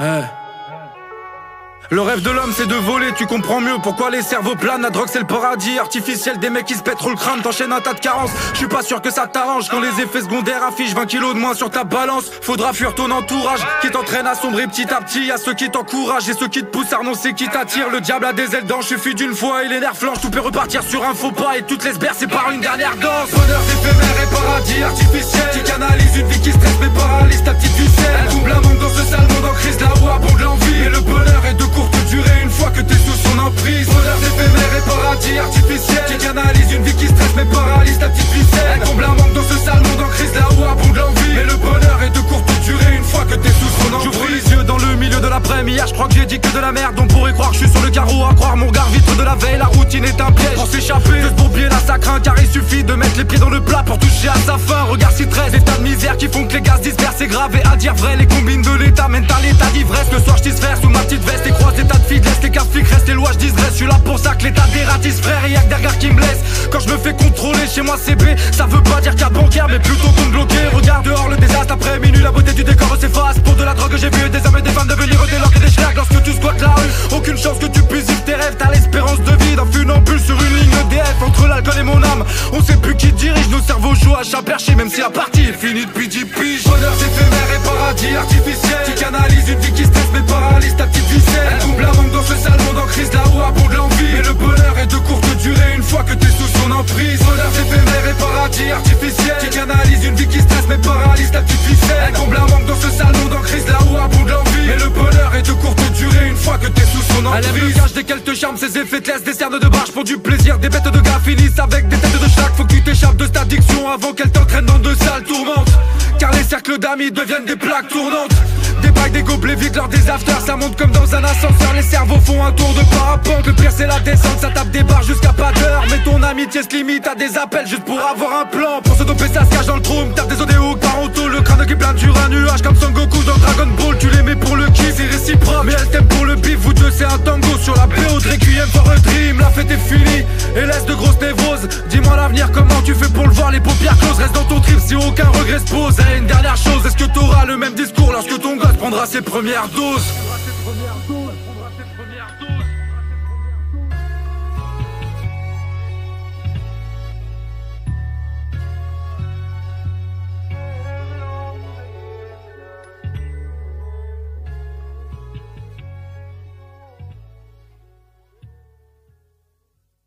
Hey. Le rêve de l'homme c'est de voler, tu comprends mieux pourquoi les cerveaux planent. La drogue c'est le paradis artificiel des mecs qui se pètent trop le crâne. T'enchaînes un tas de carences, je suis pas sûr que ça t'arrange. Quand les effets secondaires affichent 20 kilos de moins sur ta balance. Faudra fuir ton entourage qui t'entraîne à sombrer petit à petit. Y'a ceux qui t'encouragent et ceux qui te poussent à renoncer, qui t'attirent. Le diable a des ailes d'ange, suffit d'une fois et les nerfs flanchent. Tout peut repartir sur un faux pas et toutes les bercées par une dernière danse. Bonheur éphémère et paradis artificiel qui canalise une vie qui stresse mais paralyse ta petite ficelle. Elle comble un manque dans ce sale monde en crise, là où abonde l'envie. Et le bonheur est de courte durée une fois que t'es sous son emprise. Bonheur éphémère et paradis artificiel qui canalise une vie qui stresse mais paralyse ta petite ficelle. Elle comble un manque dans ce sale monde en crise, là où abonde l'envie. Mais le bonheur est de courte durée une fois que t'es sous son emprise. J'ouvre les yeux dans le milieu de l'après-midi. Hier je crois que j'ai dit que de la merde. On pourrait croire que je suis sur le carreau, à croire mon regard vitre de la veille. La routine est un piège pour s'échapper de ce bourbier là ça craint. Car il suffit de mettre les pieds dans le plat pour toucher à sa fin. Regard si 13, état de misère qui font que les gaz dispersent. C'est grave et à dire vrai, les combines de l'état mènent à l'état d'ivresse. Le soir je faire sous ma petite veste et croise des tas de filles. Laisse les cafiques, reste les lois, je disresse. Je suis là pour ça que l'état dératisse frère. Et y'a que des regards qui me blessent. Quand je me fais contrôler chez moi c'est B. Ça veut pas dire qu'à bancaire mais plutôt qu'on bloqué. Regarde dehors le désastre après minuit. La beauté du décor s'efface. Pour de la drogue j'ai vu des hommes et des femmes devenir des lords et des schlags. Lorsque tu squattes la rue, aucune chance que tu puisses vivre tes rêves. T'as l'espérance de vie d'un funambule sur une ligne EDF. Entre l'alcool et mon âme, on sait plus qui dirige. Nos cerveaux jouent à chat perché même si la partie est finie depuis 10 piges. Bonheur éphémère et paradis artificiel qui canalise une vie qui stresse mais paralyse ta petite ficelle. Elle comble un manque dans ce sale monde en crise, là où abonde l'envie. Mais le bonheur est de courte durée une fois que t'es sous son emprise. Bonheur éphémère et paradis artificiel qui canalise une vie qui stresse mais paralyse ta petite ficelle. Elle comble un manque dans ce sale monde en crise, là où abonde l'envie. Mais le bonheur est de courte durée une fois que t'es sous son emprise. Elle lève le gage dès qu'elle te charme, ses effets te laissent des cernes de barge pour du plaisir. Des bêtes de gars finissent avec des têtes de schlag. Faut que tu t'échappes de cette addiction avant qu'elle t'entraîne dans de sales tourmentes. Car les cercles d'amis deviennent des plaques tournantes. Des bagues, des gobelets vides lors des afters. Ça monte comme dans un ascenseur, les cerveaux font un tour de parapente. Le pire c'est la descente, ça tape des barres jusqu'à pas d'heure. Mais ton amitié se limite à des appels juste pour avoir un plan. Pour se doper ça se cache dans le trou, tape des odéos parentaux. Le crâne qui plane sur un nuage comme Son Goku dans Dragon Ball. Tu l'aimais pour le kiff, c'est réciproque. Mais elle t'aime pour le bif, vous deux c'est un tango. Sur la BO de Requiem for a Dream, la fête est finie et laisse de grosses névroses. Dis-moi l'avenir, comment tu fais pour le voir, les paupières closes. Reste dans ton trip si aucun regret se pose. Et une dernière chose, est-ce que t'auras le même discours lorsque ton gosse prendra ses premières doses?